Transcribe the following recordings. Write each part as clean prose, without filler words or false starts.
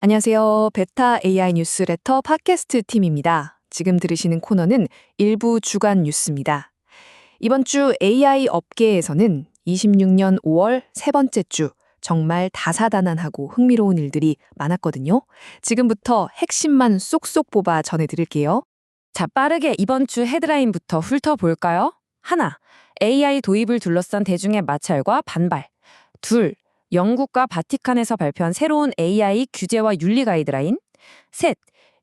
안녕하세요. 베타 AI 뉴스레터 팟캐스트 팀입니다. 지금 들으시는 코너는 일부 주간 뉴스입니다. 이번 주 AI 업계에서는 26년 5월 세 번째 주 정말 다사다난하고 흥미로운 일들이 많았거든요. 지금부터 핵심만 쏙쏙 뽑아 전해드릴게요. 자, 빠르게 이번 주 헤드라인부터 훑어볼까요? 하나, AI 도입을 둘러싼 대중의 마찰과 반발. 둘, 영국과 바티칸에서 발표한 새로운 AI 규제와 윤리 가이드라인. 셋,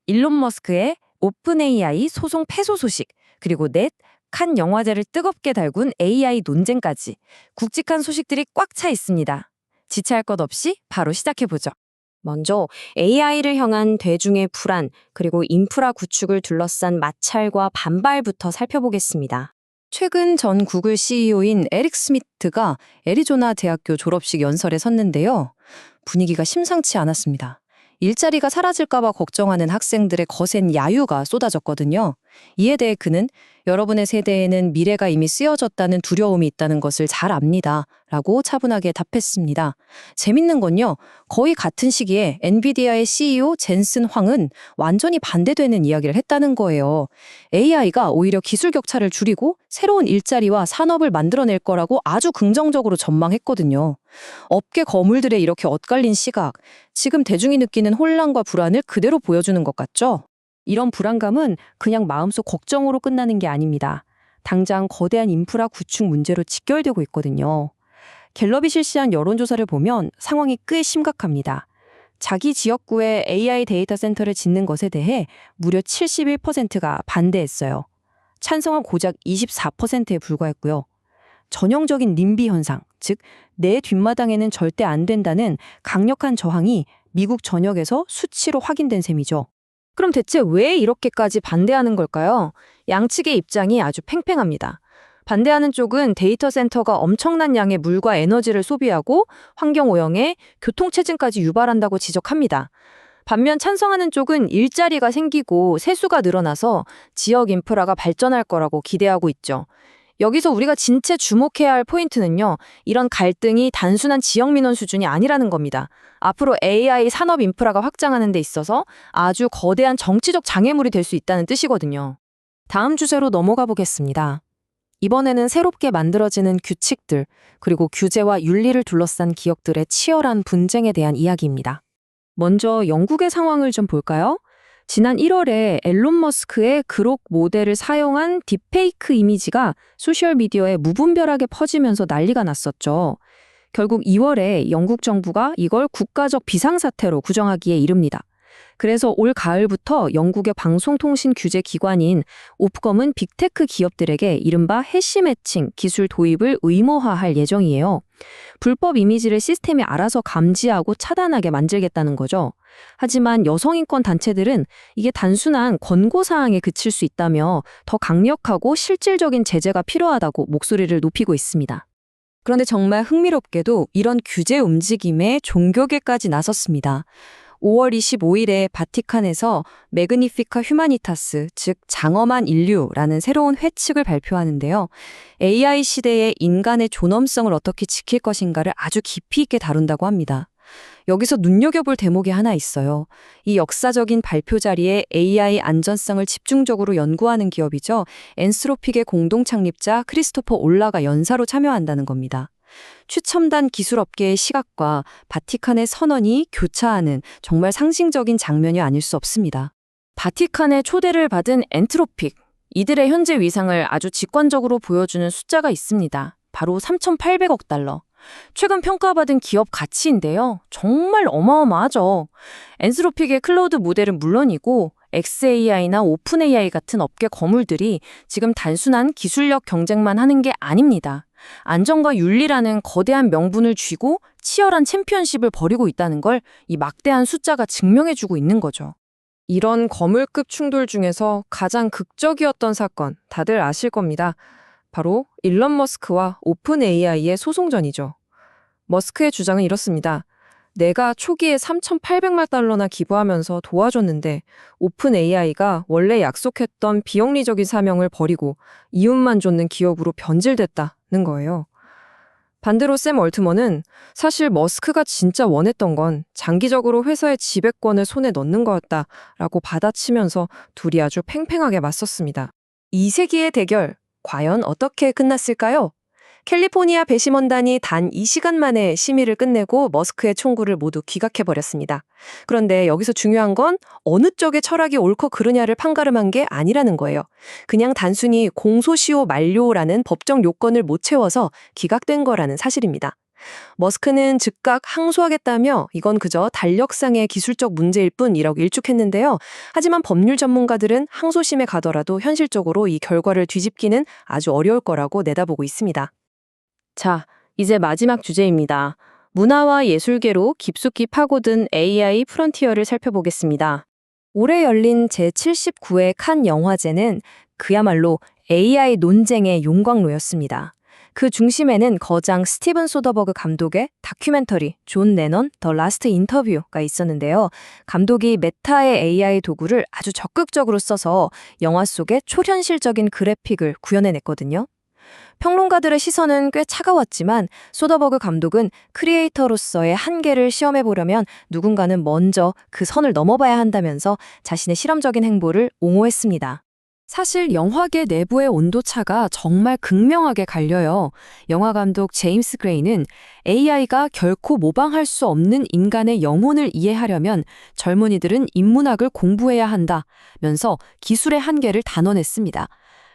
일론 머스크의 오픈 AI 소송 패소 소식. 그리고 넷, 칸 영화제를 뜨겁게 달군 AI 논쟁까지 굵직한 소식들이 꽉 차 있습니다. 지체할 것 없이 바로 시작해보죠. 먼저 AI를 향한 대중의 불안, 그리고 인프라 구축을 둘러싼 마찰과 반발부터 살펴보겠습니다. 최근 전 구글 CEO인 에릭 스미트가 애리조나 대학교 졸업식 연설에 섰는데요. 분위기가 심상치 않았습니다. 일자리가 사라질까 봐 걱정하는 학생들의 거센 야유가 쏟아졌거든요. 이에 대해 그는 여러분의 세대에는 미래가 이미 쓰여졌다는 두려움이 있다는 것을 잘 압니다. 라고 차분하게 답했습니다. 재밌는 건요. 거의 같은 시기에 엔비디아의 CEO 젠슨 황은 완전히 반대되는 이야기를 했다는 거예요. AI가 오히려 기술 격차를 줄이고 새로운 일자리와 산업을 만들어낼 거라고 아주 긍정적으로 전망했거든요. 업계 거물들의 이렇게 엇갈린 시각, 지금 대중이 느끼는 혼란과 불안을 그대로 보여주는 것 같죠? 이런 불안감은 그냥 마음속 걱정으로 끝나는 게 아닙니다. 당장 거대한 인프라 구축 문제로 직결되고 있거든요. 갤럽이 실시한 여론조사를 보면 상황이 꽤 심각합니다. 자기 지역구에 AI 데이터 센터를 짓는 것에 대해 무려 71%가 반대했어요. 찬성은 고작 24%에 불과했고요. 전형적인 님비 현상, 즉 내 뒷마당에는 절대 안 된다는 강력한 저항이 미국 전역에서 수치로 확인된 셈이죠. 그럼 대체 왜 이렇게까지 반대하는 걸까요? 양측의 입장이 아주 팽팽합니다. 반대하는 쪽은 데이터 센터가 엄청난 양의 물과 에너지를 소비하고 환경오염에 교통체증까지 유발한다고 지적합니다. 반면 찬성하는 쪽은 일자리가 생기고 세수가 늘어나서 지역 인프라가 발전할 거라고 기대하고 있죠. 여기서 우리가 진짜 주목해야 할 포인트는요, 이런 갈등이 단순한 지역 민원 수준이 아니라는 겁니다. 앞으로 AI 산업 인프라가 확장하는 데 있어서 아주 거대한 정치적 장애물이 될 수 있다는 뜻이거든요. 다음 주제로 넘어가 보겠습니다. 이번에는 새롭게 만들어지는 규칙들, 그리고 규제와 윤리를 둘러싼 기업들의 치열한 분쟁에 대한 이야기입니다. 먼저 영국의 상황을 좀 볼까요? 지난 1월에 앨런 머스크의 그록 모델을 사용한 딥페이크 이미지가 소셜미디어에 무분별하게 퍼지면서 난리가 났었죠. 결국 2월에 영국 정부가 이걸 국가적 비상사태로 구정하기에 이릅니다. 그래서 올 가을부터 영국의 방송통신 규제 기관인 오프컴은 빅테크 기업들에게 이른바 해시 매칭 기술 도입을 의무화할 예정이에요. 불법 이미지를 시스템이 알아서 감지하고 차단하게 만들겠다는 거죠. 하지만 여성인권 단체들은 이게 단순한 권고사항에 그칠 수 있다며 더 강력하고 실질적인 제재가 필요하다고 목소리를 높이고 있습니다. 그런데 정말 흥미롭게도 이런 규제 움직임에 종교계까지 나섰습니다. 5월 25일에 바티칸에서 매그니피카 휴마니타스, 즉 장엄한 인류라는 새로운 회칙을 발표하는데요. AI 시대의 인간의 존엄성을 어떻게 지킬 것인가를 아주 깊이 있게 다룬다고 합니다. 여기서 눈여겨볼 대목이 하나 있어요. 이 역사적인 발표 자리에 AI 안전성을 집중적으로 연구하는 기업이죠. 엔스로픽의 공동 창립자 크리스토퍼 올라가 연사로 참여한다는 겁니다. 최첨단 기술업계의 시각과 바티칸의 선언이 교차하는 정말 상징적인 장면이 아닐 수 없습니다. 바티칸의 초대를 받은 엔트로픽, 이들의 현재 위상을 아주 직관적으로 보여주는 숫자가 있습니다. 바로 3,800억 달러. 최근 평가받은 기업 가치인데요. 정말 어마어마하죠. 엔스로픽의 클라우드 모델은 물론이고 xAI나 오픈AI 같은 업계 거물들이 지금 단순한 기술력 경쟁만 하는 게 아닙니다. 안전과 윤리라는 거대한 명분을 쥐고 치열한 챔피언십을 벌이고 있다는 걸 이 막대한 숫자가 증명해주고 있는 거죠. 이런 거물급 충돌 중에서 가장 극적이었던 사건 다들 아실 겁니다. 바로 일론 머스크와 오픈 AI의 소송전이죠. 머스크의 주장은 이렇습니다. 내가 초기에 3,800만 달러나 기부하면서 도와줬는데 오픈 AI가 원래 약속했던 비영리적인 사명을 버리고 이윤만 쫓는 기업으로 변질됐다는 거예요. 반대로 샘 얼트먼은 사실 머스크가 진짜 원했던 건 장기적으로 회사의 지배권을 손에 넣는 거였다라고 받아치면서 둘이 아주 팽팽하게 맞섰습니다. 2세기의 대결, 과연 어떻게 끝났을까요? 캘리포니아 배심원단이 단 2시간 만에 심의를 끝내고 머스크의 총구를 모두 기각해버렸습니다. 그런데 여기서 중요한 건 어느 쪽의 철학이 옳고 그르냐를 판가름한 게 아니라는 거예요. 그냥 단순히 공소시효 만료라는 법정 요건을 못 채워서 기각된 거라는 사실입니다. 머스크는 즉각 항소하겠다며 이건 그저 달력상의 기술적 문제일 뿐이라고 일축했는데요. 하지만 법률 전문가들은 항소심에 가더라도 현실적으로 이 결과를 뒤집기는 아주 어려울 거라고 내다보고 있습니다. 자, 이제 마지막 주제입니다. 문화와 예술계로 깊숙이 파고든 AI 프론티어를 살펴보겠습니다. 올해 열린 제79회 칸 영화제는 그야말로 AI 논쟁의 용광로였습니다. 그 중심에는 거장 스티븐 소더버그 감독의 다큐멘터리 존 레넌 더 라스트 인터뷰가 있었는데요. 감독이 메타의 AI 도구를 아주 적극적으로 써서 영화 속에 초현실적인 그래픽을 구현해냈거든요. 평론가들의 시선은 꽤 차가웠지만 소더버그 감독은 크리에이터로서의 한계를 시험해보려면 누군가는 먼저 그 선을 넘어봐야 한다면서 자신의 실험적인 행보를 옹호했습니다. 사실 영화계 내부의 온도차가 정말 극명하게 갈려요. 영화 감독 제임스 그레이는 AI가 결코 모방할 수 없는 인간의 영혼을 이해하려면 젊은이들은 인문학을 공부해야 한다면서 기술의 한계를 단언했습니다.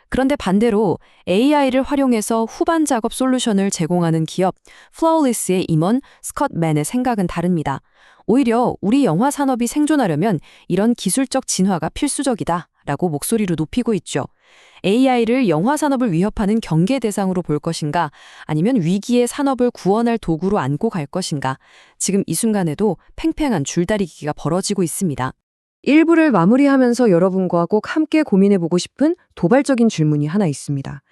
그런데 반대로 AI를 활용해서 후반 작업 솔루션을 제공하는 기업 플라울리스의 임원 스콧 맨의 생각은 다릅니다. 오히려 우리 영화 산업이 생존하려면 이런 기술적 진화가 필수적이다 라고 목소리로 높이고 있죠. AI를 영화 산업을 위협하는 경계 대상으로 볼 것인가 아니면 위기의 산업을 구원할 도구로 안고 갈 것인가 지금 이 순간에도 팽팽한 줄다리기가 벌어지고 있습니다. 1부를 마무리하면서 여러분과 꼭 함께 고민해보고 싶은 도발적인 질문이 하나 있습니다.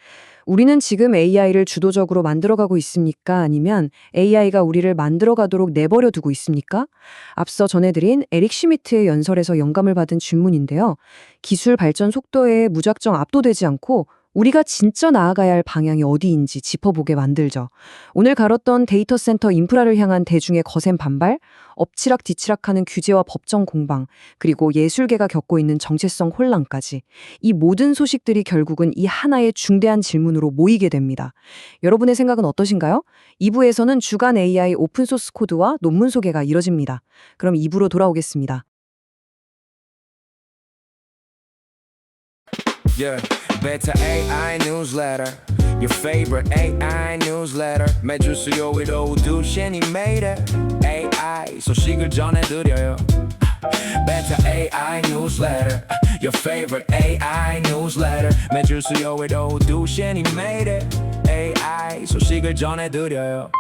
우리는 지금 AI를 주도적으로 만들어가고 있습니까? 아니면 AI가 우리를 만들어가도록 내버려 두고 있습니까? 앞서 전해드린 에릭 슈미트의 연설에서 영감을 받은 질문인데요. 기술 발전 속도에 무작정 압도되지 않고 우리가 진짜 나아가야 할 방향이 어디인지 짚어보게 만들죠. 오늘 가렸던 데이터 센터 인프라를 향한 대중의 거센 반발, 엎치락뒤치락하는 규제와 법정 공방, 그리고 예술계가 겪고 있는 정체성 혼란까지 이 모든 소식들이 결국은 이 하나의 중대한 질문으로 모이게 됩니다. 여러분의 생각은 어떠신가요? 2부에서는 주간 AI 오픈소스 코드와 논문 소개가 이뤄집니다. 그럼 2부로 돌아오겠습니다. Yeah, Beta AI newsletter. Your favorite AI newsletter. 매주 수요일 오후 2시 애니메이터 AI 소식을 전해드려요. Beta AI newsletter. Your favorite AI newsletter. 매주 수요일 오후 2시 애니메이터 AI 소식을 전해드려요.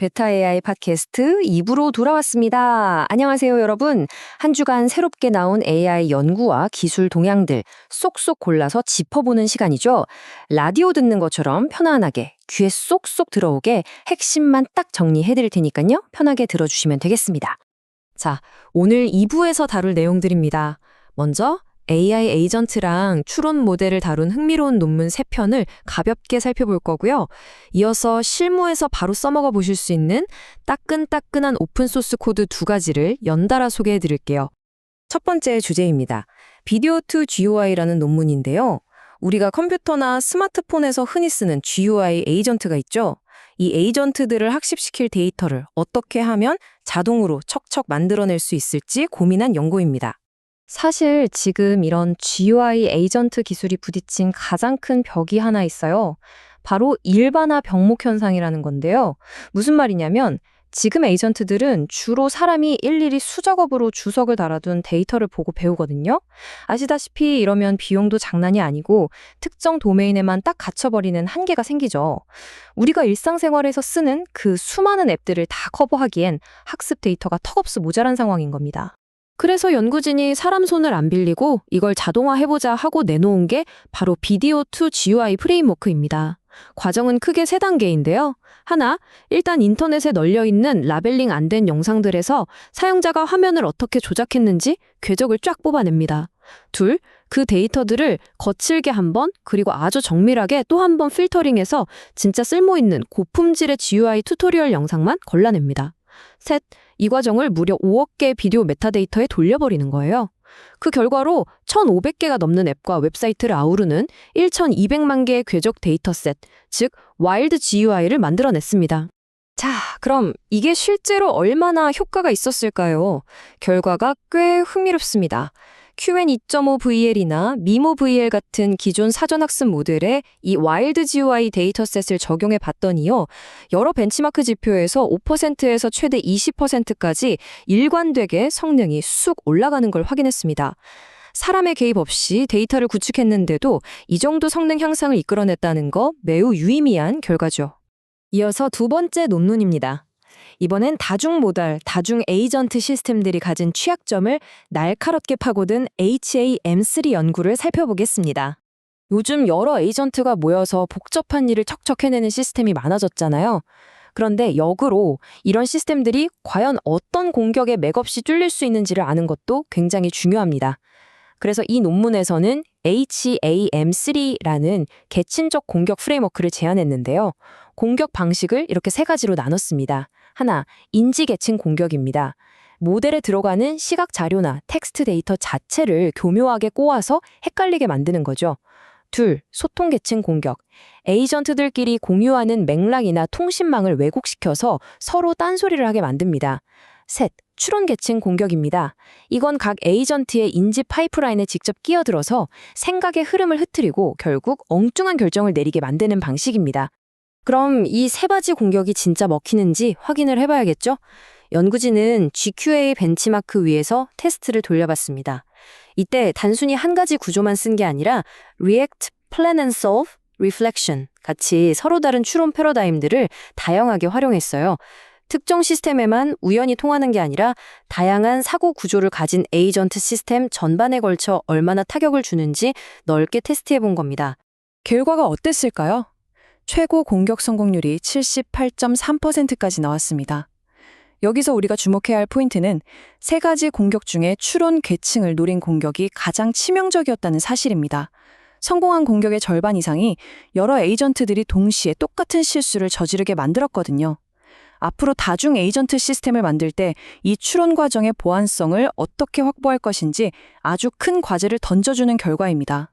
베타 AI 팟캐스트 2부로 돌아왔습니다. 안녕하세요, 여러분. 한 주간 새롭게 나온 AI 연구와 기술 동향들 쏙쏙 골라서 짚어보는 시간이죠. 라디오 듣는 것처럼 편안하게 귀에 쏙쏙 들어오게 핵심만 딱 정리해드릴 테니까요. 편하게 들어주시면 되겠습니다. 자, 오늘 2부에서 다룰 내용들입니다. 먼저 AI 에이전트랑 추론 모델을 다룬 흥미로운 논문 3편을 가볍게 살펴볼 거고요. 이어서 실무에서 바로 써먹어 보실 수 있는 따끈따끈한 오픈소스 코드 2가지를 연달아 소개해 드릴게요. 첫 번째 주제입니다. 비디오 투 GUI라는 논문인데요. 우리가 컴퓨터나 스마트폰에서 흔히 쓰는 GUI 에이전트가 있죠. 이 에이전트들을 학습시킬 데이터를 어떻게 하면 자동으로 척척 만들어낼 수 있을지 고민한 연구입니다. 사실 지금 이런 GUI 에이전트 기술이 부딪힌 가장 큰 벽이 하나 있어요. 바로 일반화 병목 현상이라는 건데요. 무슨 말이냐면 지금 에이전트들은 주로 사람이 일일이 수작업으로 주석을 달아둔 데이터를 보고 배우거든요. 아시다시피 이러면 비용도 장난이 아니고 특정 도메인에만 딱 갇혀버리는 한계가 생기죠. 우리가 일상생활에서 쓰는 그 수많은 앱들을 다 커버하기엔 학습 데이터가 턱없이 모자란 상황인 겁니다. 그래서 연구진이 사람 손을 안 빌리고 이걸 자동화해보자 하고 내놓은 게 바로 비디오 투 GUI 프레임워크입니다. 과정은 크게 3단계인데요. 하나, 일단 인터넷에 널려있는 라벨링 안 된 영상들에서 사용자가 화면을 어떻게 조작했는지 궤적을 쫙 뽑아냅니다. 둘, 그 데이터들을 거칠게 한 번, 그리고 아주 정밀하게 또 한 번 필터링해서 진짜 쓸모있는 고품질의 GUI 튜토리얼 영상만 골라냅니다. 셋, 이 과정을 무려 5억 개의 비디오 메타데이터에 돌려버리는 거예요. 그 결과로 1,500개가 넘는 앱과 웹사이트를 아우르는 1,200만 개의 궤적 데이터셋, 즉 와일드 GUI를 만들어냈습니다. 자, 그럼 이게 실제로 얼마나 효과가 있었을까요? 결과가 꽤 흥미롭습니다. QN2.5VL이나 미모VL 같은 기존 사전학습 모델에 이 와일드 GUI 데이터셋을 적용해 봤더니요. 여러 벤치마크 지표에서 5%에서 최대 20%까지 일관되게 성능이 쑥 올라가는 걸 확인했습니다. 사람의 개입 없이 데이터를 구축했는데도 이 정도 성능 향상을 이끌어냈다는 거 매우 유의미한 결과죠. 이어서 두 번째 논문입니다. 이번엔 다중 모달, 다중 에이전트 시스템들이 가진 취약점을 날카롭게 파고든 HAM3 연구를 살펴보겠습니다. 요즘 여러 에이전트가 모여서 복잡한 일을 척척 해내는 시스템이 많아졌잖아요. 그런데 역으로 이런 시스템들이 과연 어떤 공격에 맥없이 뚫릴 수 있는지를 아는 것도 굉장히 중요합니다. 그래서 이 논문에서는 HAM3라는 계층적 공격 프레임워크를 제안했는데요. 공격 방식을 이렇게 3가지로 나눴습니다. 하나, 인지 계층 공격입니다. 모델에 들어가는 시각 자료나 텍스트 데이터 자체를 교묘하게 꼬아서 헷갈리게 만드는 거죠. 둘, 소통 계층 공격. 에이전트들끼리 공유하는 맥락이나 통신망을 왜곡시켜서 서로 딴소리를 하게 만듭니다. 셋, 추론 계층 공격입니다. 이건 각 에이전트의 인지 파이프라인에 직접 끼어들어서 생각의 흐름을 흐트리고 결국 엉뚱한 결정을 내리게 만드는 방식입니다. 그럼 이 3가지 공격이 진짜 먹히는지 확인을 해봐야겠죠? 연구진은 GQA 벤치마크 위에서 테스트를 돌려봤습니다. 이때 단순히 한 가지 구조만 쓴 게 아니라 React, Plan and Solve, Reflection 같이 서로 다른 추론 패러다임들을 다양하게 활용했어요. 특정 시스템에만 우연히 통하는 게 아니라 다양한 사고 구조를 가진 에이전트 시스템 전반에 걸쳐 얼마나 타격을 주는지 넓게 테스트해 본 겁니다. 결과가 어땠을까요? 최고 공격 성공률이 78.3%까지 나왔습니다. 여기서 우리가 주목해야 할 포인트는 3가지 공격 중에 추론 계층을 노린 공격이 가장 치명적이었다는 사실입니다. 성공한 공격의 절반 이상이 여러 에이전트들이 동시에 똑같은 실수를 저지르게 만들었거든요. 앞으로 다중 에이전트 시스템을 만들 때 이 추론 과정의 보안성을 어떻게 확보할 것인지 아주 큰 과제를 던져주는 결과입니다.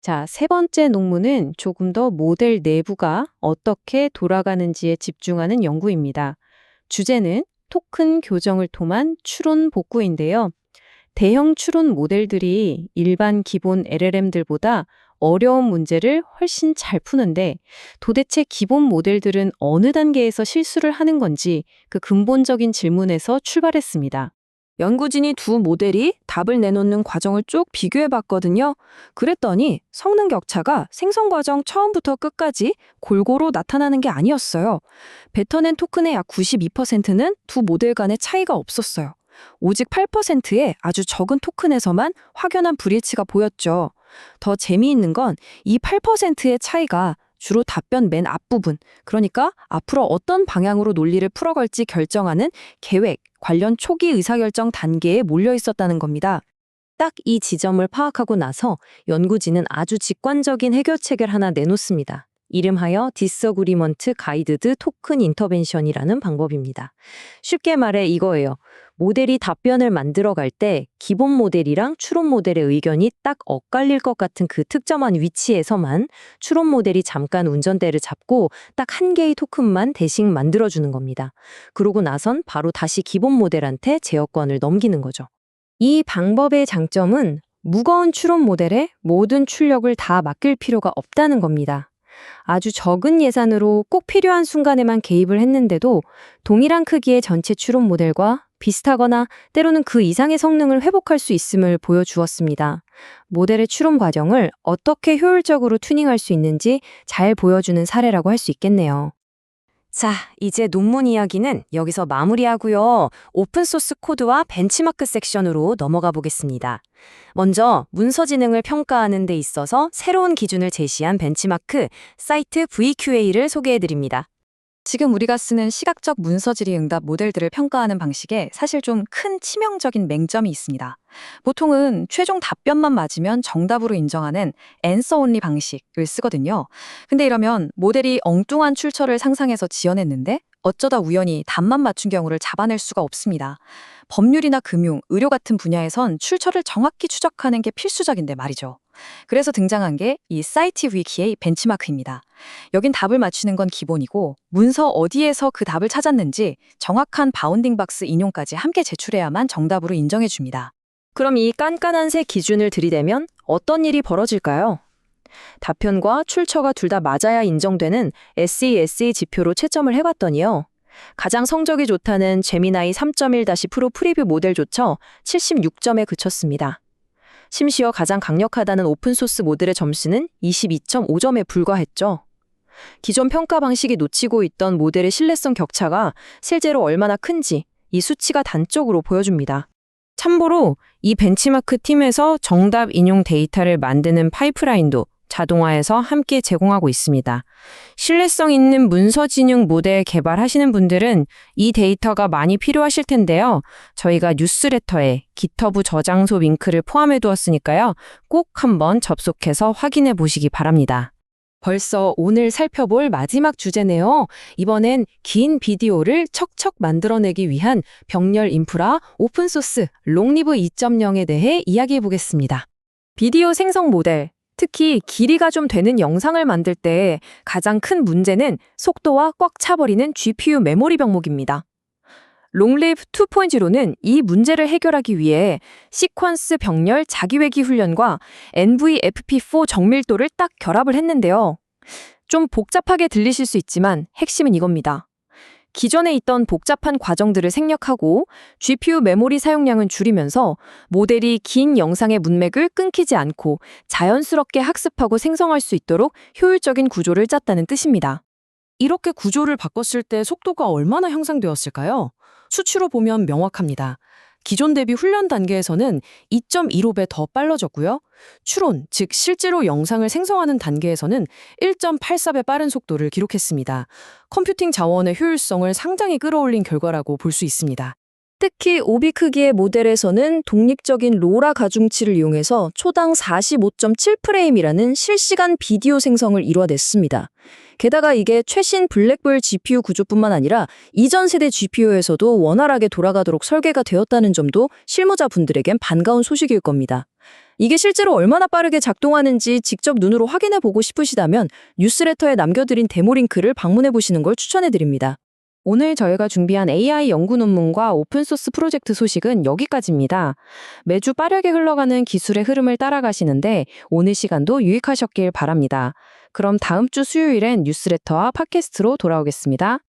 자, 3번째 논문은 조금 더 모델 내부가 어떻게 돌아가는지에 집중하는 연구입니다. 주제는 토큰 교정을 통한 추론 복구인데요. 대형 추론 모델들이 일반 기본 LLM들보다 어려운 문제를 훨씬 잘 푸는데 도대체 기본 모델들은 어느 단계에서 실수를 하는 건지 그 근본적인 질문에서 출발했습니다. 연구진이 두 모델이 답을 내놓는 과정을 쭉 비교해봤거든요. 그랬더니 성능 격차가 생성 과정 처음부터 끝까지 골고루 나타나는 게 아니었어요. 뱉어낸 토큰의 약 92%는 두 모델 간의 차이가 없었어요. 오직 8%의 아주 적은 토큰에서만 확연한 불일치가 보였죠. 더 재미있는 건 이 8%의 차이가 주로 답변 맨 앞부분, 그러니까 앞으로 어떤 방향으로 논리를 풀어갈지 결정하는 계획, 관련 초기 의사결정 단계에 몰려 있었다는 겁니다. 딱 이 지점을 파악하고 나서 연구진은 아주 직관적인 해결책을 하나 내놓습니다. 이름하여 Disagreement Guided Token Intervention이라는 방법입니다. 쉽게 말해 이거예요. 모델이 답변을 만들어갈 때 기본 모델이랑 추론 모델의 의견이 딱 엇갈릴 것 같은 그 특정한 위치에서만 추론 모델이 잠깐 운전대를 잡고 딱 한 개의 토큰만 대신 만들어주는 겁니다. 그러고 나선 바로 다시 기본 모델한테 제어권을 넘기는 거죠. 이 방법의 장점은 무거운 추론 모델에 모든 출력을 다 맡길 필요가 없다는 겁니다. 아주 적은 예산으로 꼭 필요한 순간에만 개입을 했는데도 동일한 크기의 전체 추론 모델과 비슷하거나 때로는 그 이상의 성능을 회복할 수 있음을 보여주었습니다. 모델의 추론 과정을 어떻게 효율적으로 튜닝할 수 있는지 잘 보여주는 사례라고 할 수 있겠네요. 자, 이제 논문 이야기는 여기서 마무리하고요. 오픈소스 코드와 벤치마크 섹션으로 넘어가 보겠습니다. 먼저 문서 지능을 평가하는 데 있어서 새로운 기준을 제시한 벤치마크 사이트 VQA를 소개해 드립니다. 지금 우리가 쓰는 시각적 문서 질의 응답 모델들을 평가하는 방식에 사실 좀 큰 치명적인 맹점이 있습니다. 보통은 최종 답변만 맞으면 정답으로 인정하는 answer only 방식을 쓰거든요. 근데 이러면 모델이 엉뚱한 출처를 상상해서 지어냈는데 어쩌다 우연히 답만 맞춘 경우를 잡아낼 수가 없습니다. 법률이나 금융, 의료 같은 분야에선 출처를 정확히 추적하는 게 필수적인데 말이죠. 그래서 등장한 게 이 사이트 위키의 벤치마크입니다. 여긴 답을 맞추는 건 기본이고 문서 어디에서 그 답을 찾았는지 정확한 바운딩 박스 인용까지 함께 제출해야만 정답으로 인정해 줍니다. 그럼 이 깐깐한 새 기준을 들이대면 어떤 일이 벌어질까요? 답변과 출처가 둘 다 맞아야 인정되는 SESE 지표로 채점을 해봤더니요. 가장 성적이 좋다는 제미나이 3.1-프로 프리뷰 모델조차 76점에 그쳤습니다. 심지어 가장 강력하다는 오픈소스 모델의 점수는 22.5점에 불과했죠. 기존 평가 방식이 놓치고 있던 모델의 신뢰성 격차가 실제로 얼마나 큰지 이 수치가 단적으로 보여줍니다. 참고로 이 벤치마크 팀에서 정답 인용 데이터를 만드는 파이프라인도 자동화해서 함께 제공하고 있습니다. 신뢰성 있는 문서 진용 모델 개발하시는 분들은 이 데이터가 많이 필요하실 텐데요. 저희가 뉴스레터에 GitHub 저장소 링크를 포함해 두었으니까요. 꼭 한번 접속해서 확인해 보시기 바랍니다. 벌써 오늘 살펴볼 마지막 주제네요. 이번엔 긴 비디오를 척척 만들어내기 위한 병렬 인프라 오픈소스 롱리브 2.0에 대해 이야기해 보겠습니다. 비디오 생성 모델, 특히 길이가 좀 되는 영상을 만들 때 가장 큰 문제는 속도와 꽉 차버리는 GPU 메모리 병목입니다. 롱리브 2.0는 이 문제를 해결하기 위해 시퀀스 병렬 자기회기 훈련과 NVFP4 정밀도를 딱 결합을 했는데요. 좀 복잡하게 들리실 수 있지만 핵심은 이겁니다. 기존에 있던 복잡한 과정들을 생략하고 GPU 메모리 사용량은 줄이면서 모델이 긴 영상의 문맥을 끊기지 않고 자연스럽게 학습하고 생성할 수 있도록 효율적인 구조를 짰다는 뜻입니다. 이렇게 구조를 바꿨을 때 속도가 얼마나 향상되었을까요? 수치로 보면 명확합니다. 기존 대비 훈련 단계에서는 2.15배 더 빨라졌고요. 추론, 즉 실제로 영상을 생성하는 단계에서는 1.84배 빠른 속도를 기록했습니다. 컴퓨팅 자원의 효율성을 상당히 끌어올린 결과라고 볼 수 있습니다. 특히 오비 크기의 모델에서는 독립적인 로라 가중치를 이용해서 초당 45.7프레임이라는 실시간 비디오 생성을 이뤄냈습니다. 게다가 이게 최신 블랙볼 GPU 구조뿐만 아니라 이전 세대 GPU에서도 원활하게 돌아가도록 설계가 되었다는 점도 실무자분들에겐 반가운 소식일 겁니다. 이게 실제로 얼마나 빠르게 작동하는지 직접 눈으로 확인해 보고 싶으시다면 뉴스레터에 남겨드린 데모 링크를 방문해 보시는 걸 추천해 드립니다. 오늘 저희가 준비한 AI 연구 논문과 오픈소스 프로젝트 소식은 여기까지입니다. 매주 빠르게 흘러가는 기술의 흐름을 따라가시는데 오늘 시간도 유익하셨길 바랍니다. 그럼 다음 주 수요일엔 뉴스레터와 팟캐스트로 돌아오겠습니다.